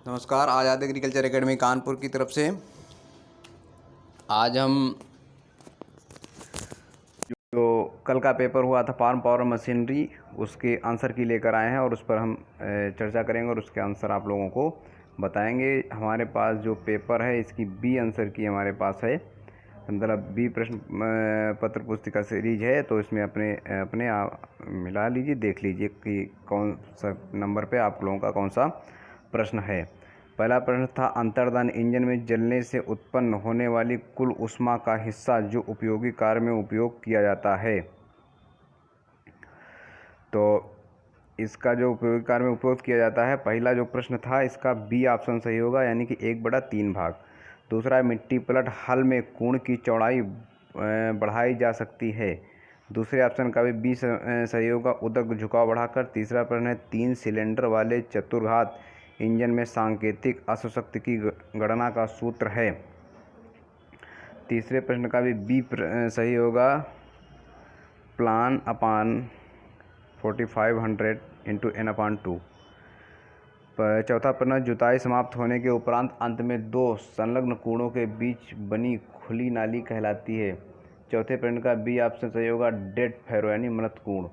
नमस्कार। आज़ाद agriculture academy Kanpur की तरफ से आज हम जो कल का पेपर हुआ था फार्म पावर मशीनरी, उसके आंसर की लेकर आए हैं और उस पर हम चर्चा करेंगे और उसके आंसर आप लोगों को बताएंगे। हमारे पास जो पेपर है इसकी बी आंसर की हमारे पास है, मतलब बी प्रश्न पत्र पुस्तिका सीरीज है। तो इसमें अपने अपने आप मिला लीजिए, देख लीजिए कि कौन सा नंबर पे आप लोगों का कौन सा प्रश्न है। पहला प्रश्न था, अंतर्दहन इंजन में जलने से उत्पन्न होने वाली कुल ऊष्मा का हिस्सा जो उपयोगी कार्य में उपयोग किया जाता है। तो इसका जो उपयोगी कार्य में उपयोग किया जाता है, पहला जो प्रश्न था इसका बी ऑप्शन सही होगा, यानी कि 1/3 भाग। दूसरा, मिट्टी पलट हल में कूण की चौड़ाई बढ़ाई जा सकती है। दूसरे ऑप्शन का भी बी सही होगा, उदक झुकाव बढ़ाकर। तीसरा प्रश्न है, 3 सिलेंडर वाले चतुर्घात इंजन में सांकेतिक अश्वशक्ति की गणना का सूत्र है। तीसरे प्रश्न का भी बी सही होगा, प्लान अपान 4500 × n/2। चौथा प्रश्न, जुताई समाप्त होने के उपरांत अंत में 2 संलग्न कूणों के बीच बनी खुली नाली कहलाती है। चौथे प्रश्न का बी ऑप्शन सही होगा, डेड फैरो यानी मृत कूण,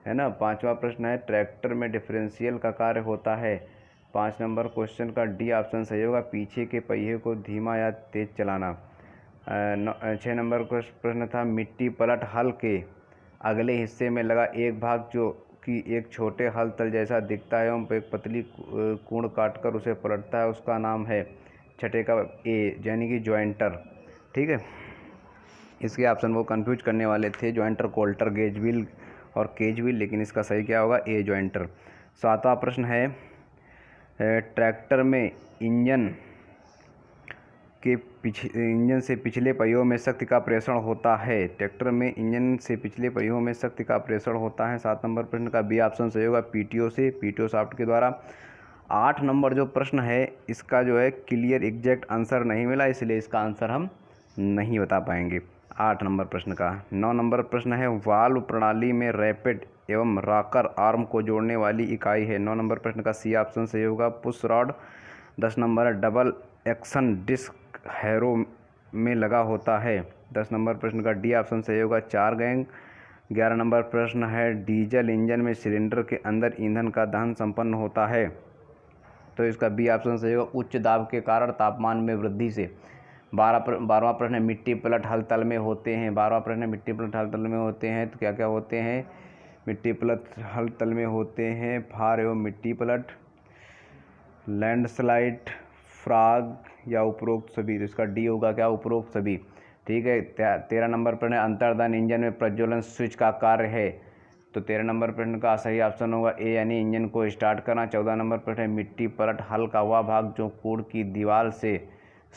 है ना। पांचवा प्रश्न है, ट्रैक्टर में डिफरेंशियल का कार्य होता है। 5 नंबर क्वेश्चन का डी ऑप्शन सही होगा, पीछे के पहिए को धीमा या तेज चलाना। 6 नंबर प्रश्न था, मिट्टी पलट हल के अगले हिस्से में लगा एक भाग जो कि एक छोटे हल तल जैसा दिखता है एवं एक पतली कूण काटकर उसे पलटता है, उसका नाम है। छठे का ए यानी कि जॉइंटर, ठीक है। इसके ऑप्शन वो कंफ्यूज करने वाले थे, जॉइंटर, कोल्टर, गेज व्हील और केज व्हील, लेकिन इसका सही क्या होगा, ए जॉइंटर। 7वां प्रश्न है, ट्रैक्टर में इंजन से पिछले पहियों में शक्ति का प्रेषण होता है। ट्रैक्टर में इंजन से पिछले पहियों में शक्ति का प्रेषण होता है। 7 नंबर प्रश्न का बी ऑप्शन सही होगा, पीटीओ से, पीटीओ शाफ्ट के द्वारा। 8 नंबर जो प्रश्न है इसका जो है क्लियर एग्जैक्ट आंसर नहीं मिला, इसलिए इसका आंसर हम नहीं बता पाएंगे 8 नंबर प्रश्न का। 9 नंबर प्रश्न है, वाल्व प्रणाली में रैपिड एवं रॉकर आर्म को जोड़ने वाली इकाई है। 9 नंबर प्रश्न का सी ऑप्शन सही होगा, पुश रॉड। 10 नंबर है, डबल एक्शन डिस्क हैरो में लगा होता है। 10 नंबर प्रश्न का डी ऑप्शन सही होगा, 4 गैंग। 11 नंबर प्रश्न है, डीजल इंजन में सिलेंडर के अंदर ईंधन का दहन संपन्न होता है। तो इसका बी ऑप्शन सही होगा, उच्च दाब के कारण तापमान में वृद्धि से। 12वां प्रश्न है, मिट्टी पलट हल तल में होते हैं। 12वां प्रश्न है, मिट्टी पलट हल तल में होते हैं तो क्या क्या होते हैं। मिट्टी पलट हल तल में होते हैं फार एवं मिट्टी पलट, लैंडस्लाइड, फ्रॉग या उपरोक्त सभी। तो इसका डी होगा क्या, उपरोक्त सभी, ठीक है। 13 नंबर प्रश्न है, अंतर्दहन इंजन में प्रज्वलन स्विच का कार्य है। तो 13 नंबर प्रश्न का सही ऑप्शन होगा ए यानी इंजन को स्टार्ट करना। 14 नंबर प्रश्न है, मिट्टी पलट हल का वह भाग जो कूड़ की दीवार से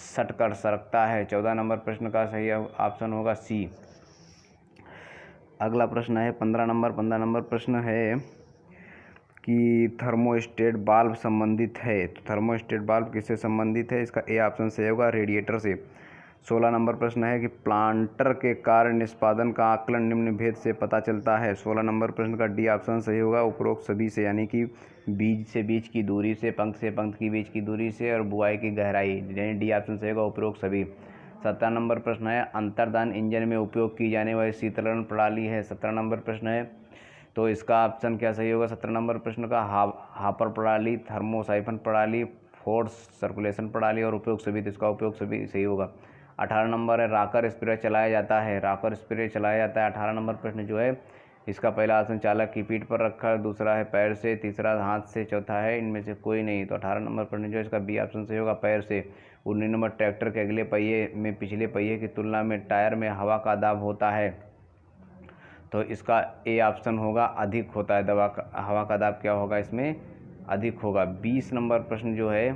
सटकर सरकता है। 14 नंबर प्रश्न का सही ऑप्शन होगा सी। अगला प्रश्न है 15 नंबर प्रश्न है कि थर्मोस्टेट वाल्व संबंधित है। तो थर्मोस्टेट वाल्व किससे संबंधित है, इसका ए ऑप्शन सही होगा, रेडिएटर से। 16 नंबर प्रश्न है कि प्लांटर के कार्य निष्पादन का आकलन निम्न भेद से पता चलता है। 16 नंबर प्रश्न का डी ऑप्शन सही होगा, उपरोक्त सभी से, यानी कि बीज से बीज की दूरी से, पंक्ति से पंक्ति की बीज की दूरी से और बुआई की गहराई, यानी डी ऑप्शन सही होगा, उपरोक्त सभी। 17 नंबर प्रश्न है, अंतर्दहन इंजन में उपयोग की जाने वाली शीतलन प्रणाली है। 17 नंबर प्रश्न है, तो इसका ऑप्शन क्या सही होगा 17 नंबर प्रश्न का, हापर प्रणाली, थर्मोसाइफन प्रणाली, फोर्स सर्कुलेशन प्रणाली और उपयोग सभी। तो इसका उपयोग सभी सही होगा। 18 नंबर है, रॉकर स्प्रे चलाया जाता है। रॉकर स्प्रे चलाया जाता है। 18 नंबर प्रश्न जो है इसका पहला आसन चालक की पीठ पर रखा है, दूसरा है पैर से, तीसरा हाथ से, चौथा है इनमें से कोई नहीं। तो 18 नंबर प्रश्न जो है इसका बी ऑप्शन सही होगा, पैर से। 19 नंबर, ट्रैक्टर के अगले पहिए में पिछले पहिए की तुलना में टायर में हवा का दाब होता है। तो इसका ए ऑप्शन होगा, अधिक होता है हवा का दाब क्या होगा इसमें, अधिक होगा। 20 नंबर प्रश्न जो है,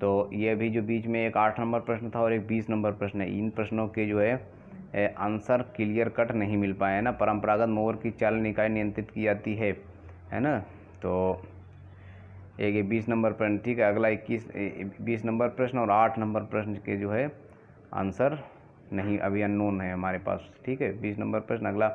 तो ये भी जो बीच में एक 8 नंबर प्रश्न था और एक 20 नंबर प्रश्न है, इन प्रश्नों के जो है आंसर क्लियर कट नहीं मिल पाए, है ना। परंपरागत मोवर की चालन इकाई नियंत्रित की जाती है ना। तो एक 20 नंबर प्रश्न, ठीक है। अगला 20 नंबर प्रश्न और 8 नंबर प्रश्न के जो है आंसर नहीं, अभी अननोन है हमारे पास, ठीक है। 20 नंबर प्रश्न, अगला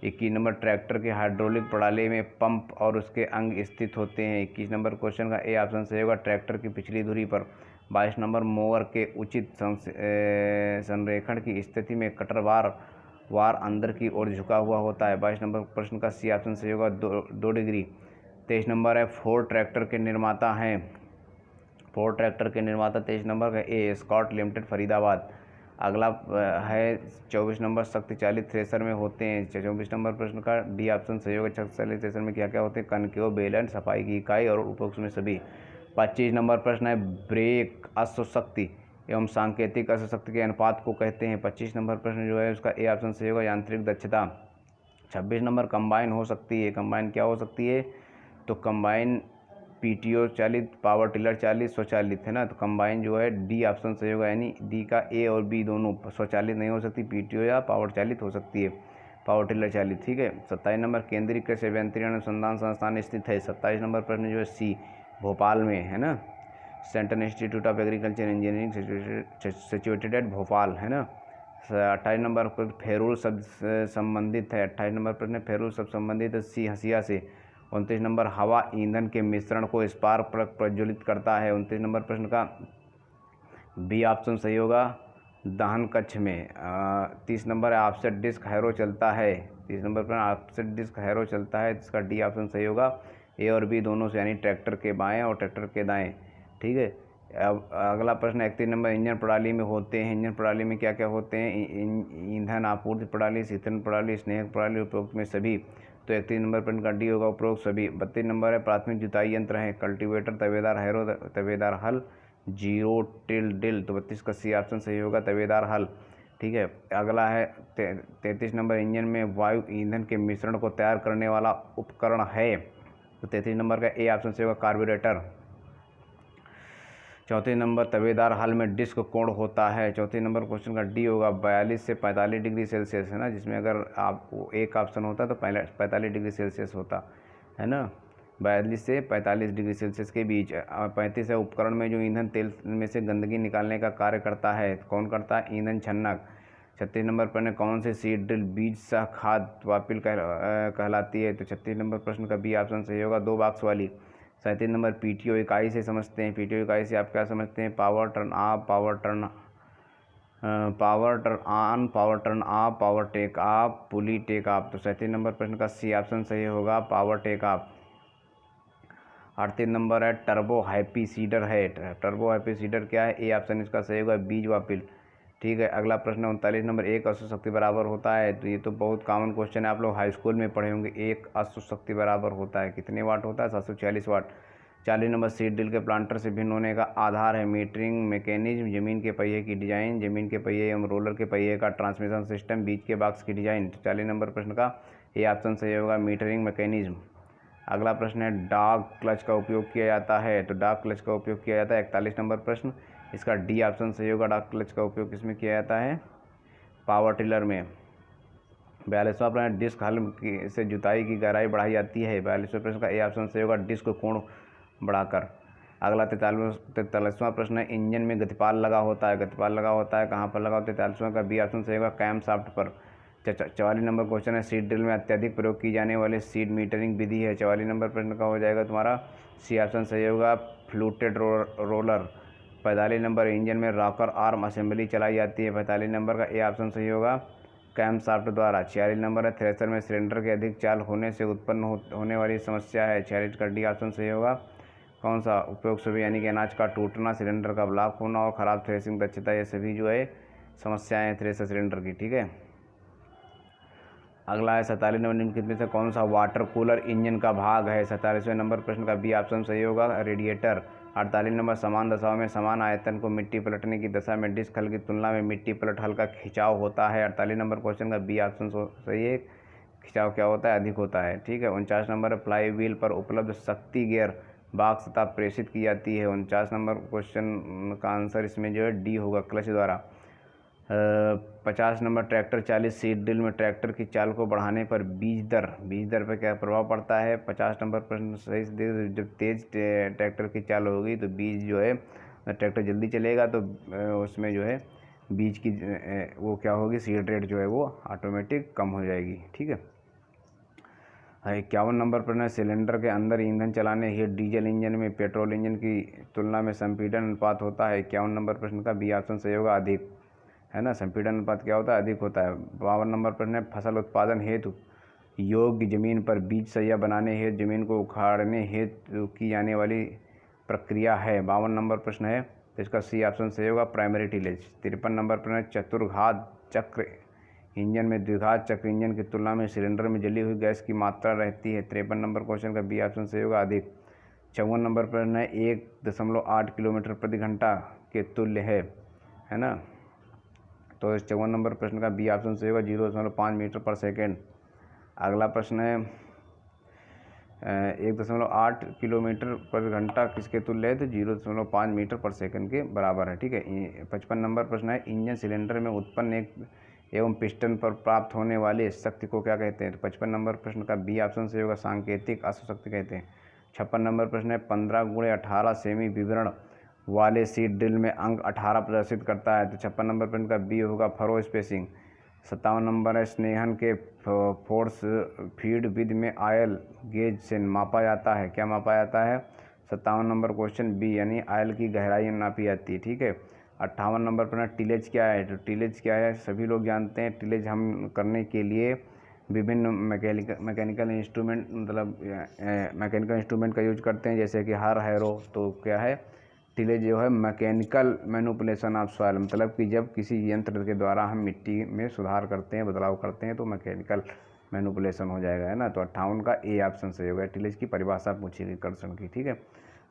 21 नंबर ट्रैक्टर के हाइड्रोलिक प्रणाली में पंप और उसके अंग स्थित होते हैं। 21 नंबर क्वेश्चन का ए ऑप्शन सही होगा, ट्रैक्टर की पिछली धुरी पर। 22 नंबर मोवर के उचित संरेखण की स्थिति में कटर वार अंदर की ओर झुका हुआ होता है। 22 नंबर प्रश्न का सी ऑप्शन सही होगा, 2 डिग्री। 23 नंबर है फोर्ड ट्रैक्टर के निर्माता हैं। फोर्ड ट्रैक्टर के निर्माता 23 नंबर का ए स्कॉट लिमिटेड फरीदाबाद। अगला है 24 नंबर शक्तिशाली थ्रेसर में होते हैं। 24 नंबर प्रश्न का डी ऑप्शन सही होगा, शक्तिशाली थ्रेसर में क्या क्या होते हैं, कनकेव, बेलन, सफाई की इकाई और उपरोक्त में सभी। 25 नंबर प्रश्न है ब्रेक अश्वशक्ति एवं सांकेतिक अश्वशक्ति के अनुपात को कहते हैं। 25 नंबर प्रश्न जो है उसका ए ऑप्शन सही होगा, यांत्रिक दक्षता। 26 नंबर कंबाइन हो सकती है, कंबाइन क्या हो सकती है, तो कंबाइन पीटीओ चालित, पावर टिलर चालित, स्वचालित, है ना। तो कंबाइन जो है डी ऑप्शन सही होगा, यानी डी का ए और बी दोनों। स्वचालित नहीं हो सकती, पीटीओ या पावर चालित हो सकती है, पावर टिलर चालित, ठीक है। 27 नंबर केंद्रीय कृषि अभियंत्रण अनुसंधान संस्थान स्थित है। 27 नंबर प्रश्न जो है सी भोपाल में, है ना। Central institute of agriculture engineering situated at Bhopal, है ना। 28 नंबर पर फेरूल शब्द संबंधित है। 28 नंबर प्रश्न फेरूल शब्द संबंधित है सी हसिया से। 29 नंबर हवा ईंधन के मिश्रण को स्पार्क प्लग प्रज्वलित करता है। 29 नंबर प्रश्न का बी ऑप्शन सही होगा, दहन कक्ष में। 30 नंबर है ऑफसेट डिस्क हैरो चलता है। 30 नंबर पर ऑफसेट डिस्क हैरो चलता है, जिसका डी ऑप्शन सही होगा, ए और बी दोनों से, यानी ट्रैक्टर के बाएं और ट्रैक्टर के दाएं, ठीक है। अब अगला प्रश्न 31 नंबर इंजन प्रणाली में होते हैं। इंजन प्रणाली में क्या क्या होते हैं, ईंधन आपूर्ति प्रणाली, शीतलन प्रणाली, स्नेहक प्रणाली, उपरोक्त में सभी। तो 31 नंबर प्रश्न का डी होगा, उपरोक्त सभी। 32 नंबर है प्राथमिक जुताई यंत्र है, कल्टीवेटर, तवेदार हैरो, तवेदार हल, जीरो टिल डिल। तो 32 का सी ऑप्शन सही होगा, तवेदार हल, ठीक है। अगला है 33 नंबर इंजन में वायु ईंधन के मिश्रण को तैयार करने वाला उपकरण है। तो 33 नंबर का ए ऑप्शन सही होगा, कार्बोरेटर। 34 नंबर तवेदार हल में डिस्क कोण होता है। 34 नंबर क्वेश्चन का डी होगा, 42 से 45 डिग्री सेल्सियस, है ना, जिसमें अगर आप एक ऑप्शन होता तो 45 डिग्री सेल्सियस होता, है ना। 42 से 45 डिग्री सेल्सियस के बीच। 35 है उपकरण में जो ईंधन तेल में से गंदगी निकालने का कार्य करता है, कौन करता है, ईंधन छन्नक। 36 नंबर प्रश्न कौन से सीड ड्रिल बीज सह खाद वापिल कहलाती है। तो 36 नंबर प्रश्न का बी ऑप्शन सही होगा, 2 बॉक्स वाली। 37 नंबर पीटीओ इकाई से समझते हैं। पीटीओ इकाई से आप क्या समझते हैं, power turn off, power turn on, power turn off, power take off, pulley take off. तो 37 नंबर प्रश्न का सी ऑप्शन सही होगा, पावर टेक ऑफ। 38 नंबर है टर्बो हैप्पी सीडर है। टर्बो हैप्पी सीडर क्या है, ए ऑप्शन इसका सही होगा, बीज वापिल, ठीक है। अगला प्रश्न 39 नंबर एक अश्वशक्ति बराबर होता है। तो ये तो बहुत कॉमन क्वेश्चन है, आप लोग हाई स्कूल में पढ़े होंगे। एक अश्वशक्ति बराबर होता है कितने वाट होता है, 740 वाट। 40 नंबर सीड ड्रिल के प्लांटर से भिन्न होने का आधार है मीटरिंग मैकेनिज्म, जमीन के पहिए की डिजाइन, जमीन के पहिए एवं रोलर के पहिए का ट्रांसमिशन सिस्टम, बीच के बॉक्स की डिजाइन। 40 नंबर प्रश्न का ए ऑप्शन सही होगा, मीटरिंग मैकेनिज्म। अगला प्रश्न है डॉग क्लच का उपयोग किया जाता है। तो डॉग क्लच का उपयोग किया जाता है। 41 नंबर प्रश्न, इसका डी ऑप्शन सही होगा, डॉग क्लच का उपयोग किसमें किया जाता है, पावर टिलर में। 42वां प्रश्न डिस्क हल से जुताई की गहराई बढ़ाई जाती है। 42वें प्रश्न का ए ऑप्शन सही होगा, डिस्क कोण बढ़ाकर। अगला 43वां प्रश्न है इंजन में गतिपाल लगा होता है। गतिपाल लगा होता है कहाँ पर लगा होता है, 43वां का बी ऑप्शन सही होगा, कैम शाफ्ट पर। 44 नंबर क्वेश्चन है सीड ड्रिल में अत्यधिक प्रयोग की जाने वाली सीड मीटरिंग विधि है। 44 नंबर प्रश्न का हो जाएगा तुम्हारा सी ऑप्शन सही होगा, फ्लूटेड रोलर। 45 नंबर इंजन में रॉकर आर्म असेंबली चलाई जाती है। 45 नंबर का ए ऑप्शन सही होगा, कैम शाफ्ट द्वारा। 46 नंबर है थ्रेसर में सिलेंडर के अधिक चाल होने से उत्पन्न होने वाली समस्या है। 46 का डी ऑप्शन सही होगा, कौन सा, उपयोग सभी, यानी कि अनाज का टूटना, सिलेंडर का ब्लॉक होना और ख़राब थ्रेसिंग दक्षता, ये सभी जो है समस्याएं हैं थ्रेसर सिलेंडर की, ठीक है। अगला है 47 नंबर निम्नलिखित में से कौन सा वाटर कूलर इंजन का भाग है। 47वें नंबर प्रश्न का बी ऑप्शन सही होगा, रेडिएटर। 48 नंबर समान दशाओं में समान आयतन को मिट्टी पलटने की दशा में डिस्क हल की तुलना में मिट्टी पलट हल का खिंचाव होता है। 48 नंबर क्वेश्चन का बी ऑप्शन सही है, खिंचाव क्या होता है, अधिक होता है, ठीक है। 49 नंबर फ्लाई व्हील पर उपलब्ध शक्ति गियर बॉक्स तथा प्रेषित की जाती है। 49 नंबर क्वेश्चन का आंसर इसमें जो है डी होगा, क्लच द्वारा। 50 नंबर ट्रैक्टर 40 सीड ड्रिल में ट्रैक्टर की चाल को बढ़ाने पर बीज दर पर क्या प्रभाव पड़ता है। 50 नंबर प्रश्न सही से, जब तेज़ ट्रैक्टर की चाल होगी तो बीज जो है, ट्रैक्टर जल्दी चलेगा तो उसमें जो है बीज की वो क्या होगी, सीड रेट जो है वो ऑटोमेटिक कम हो जाएगी, ठीक है। 51 नंबर प्रश्न है, सिलेंडर के अंदर ईंधन चलाने हेतु डीजल इंजन में पेट्रोल इंजन की तुलना में संपीड़न अनुपात होता है। 51 नंबर प्रश्न का बी ऑप्शन सही होगा, अधिक, है ना। संपीड़न अनुपात क्या होता है, अधिक होता है। 52 नंबर प्रश्न है, फसल उत्पादन हेतु योग्य जमीन पर बीज सैया बनाने हेतु जमीन को उखाड़ने हेतु की जाने वाली प्रक्रिया है। 52 नंबर प्रश्न है, तो इसका सी ऑप्शन सही होगा, प्राइमरी टिलेज। 53 नंबर प्रश्न है, चतुर्घात चक्र इंजन में द्विघात चक्र इंजन की तुलना में सिलेंडर में जली हुई गैस की मात्रा रहती है। 53 नंबर क्वेश्चन का बी ऑप्शन सही होगा, अधिक। 54 नंबर प्रश्न है, 1.8 किलोमीटर प्रति घंटा के तुल्य है ना। तो इस 54 नंबर प्रश्न का बी ऑप्शन सही होगा, 0.5 मीटर पर सेकेंड। अगला प्रश्न है, 1.8 किलोमीटर पर घंटा किसके तुल्य है, तो 0.5 मीटर पर सेकंड के बराबर है, ठीक है। 55 नंबर प्रश्न है, इंजन सिलेंडर में उत्पन्न एक एवं पिस्टन पर प्राप्त होने वाली शक्ति को क्या कहते हैं, तो 55 नंबर प्रश्न का बी ऑप्शन सही होगा, सांकेतिक अश्वशक्ति कहते हैं। 56 नंबर प्रश्न है, 15x18 सेमी विवरण वाले सीड ड्रिल में अंक 18 प्रदर्शित करता है, तो 56 नंबर प्रश्न का बी होगा, फरो स्पेसिंग। 57 नंबर है, स्नेहन के फोर्स फीड विधि में आयल गेज से मापा जाता है, क्या मापा जाता है। 57 नंबर क्वेश्चन बी, यानी आयल की गहराई नापी जाती है, ठीक है। 58 नंबर पर टिलेज क्या है, तो टिलेज क्या है, सभी लोग जानते हैं। टिलेज हम करने के लिए विभिन्न मैकेनिकल इंस्ट्रूमेंट, मतलब मैकेनिकल इंस्ट्रूमेंट का यूज करते हैं, जैसे कि हर हैरो। तो क्या है, टिलेज जो है मैकेनिकल मैनिपुलेशन ऑफ सॉइल, मतलब कि जब किसी यंत्र के द्वारा हम मिट्टी में सुधार करते हैं, बदलाव करते हैं, तो मैकेनिकल मैनिपुलेशन हो जाएगा, है ना। तो 58 का ए ऑप्शन सही होगा। टिलेज की परिभाषा पूछी गई कर्षण की, ठीक है।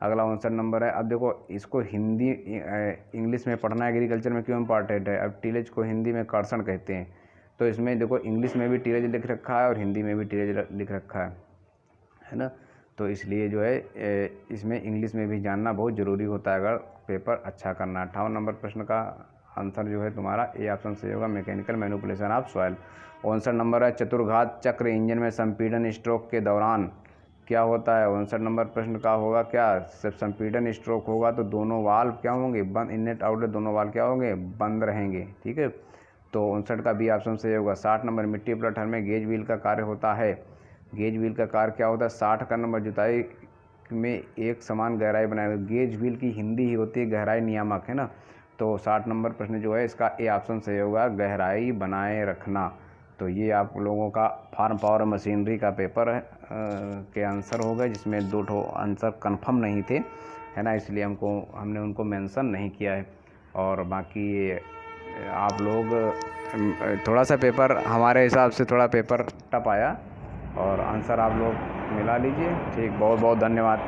अगला 59 नंबर है, अब देखो इसको हिंदी इंग्लिश में पढ़ना एग्रीकल्चर में क्यों इम्पॉर्टेंट है। अब टिलेज को हिंदी में कर्षण कहते हैं, तो इसमें देखो इंग्लिश में भी टिलेज लिख रखा है और हिंदी में भी टिलेज लिख रखा है ना। तो इसलिए जो है इसमें इंग्लिश में भी जानना बहुत ज़रूरी होता है अगर पेपर अच्छा करना। 58 नंबर प्रश्न का आंसर जो है तुम्हारा ए ऑप्शन सही होगा, mechanical manipulation of soil. 59 number है, चतुर्घात चक्र इंजन में संपीड़न स्ट्रोक के दौरान क्या होता है। 59 नंबर प्रश्न का होगा क्या, जब संपीड़न स्ट्रोक होगा तो दोनों वाल्व क्या होंगे, बंद, इनलेट आउटलेट दोनों वाल्व क्या होंगे, बंद रहेंगे, ठीक है। तो 59 का बी ऑप्शन सही होगा। 60 नंबर, मिट्टी प्लटर में गेज व्हील का कार्य होता है। गेज व्हील का कार्य क्या होता है। 60 का नंबर, जुताई में एक समान गहराई बनाएगा। गेज व्हील की हिंदी ही होती है गहराई नियामक, है ना। तो 60 नंबर प्रश्न जो है इसका ए ऑप्शन सही होगा, गहराई बनाए रखना। तो ये आप लोगों का फार्म पावर मशीनरी का पेपर के आंसर हो गए, जिसमें 2 आंसर कंफर्म नहीं थे, है ना, इसलिए हमने उनको मेंशन नहीं किया है। और बाकी आप लोग थोड़ा सा पेपर हमारे हिसाब से थोड़ा पेपर टफ आया और आंसर आप लोग मिला लीजिए, ठीक। बहुत बहुत धन्यवाद।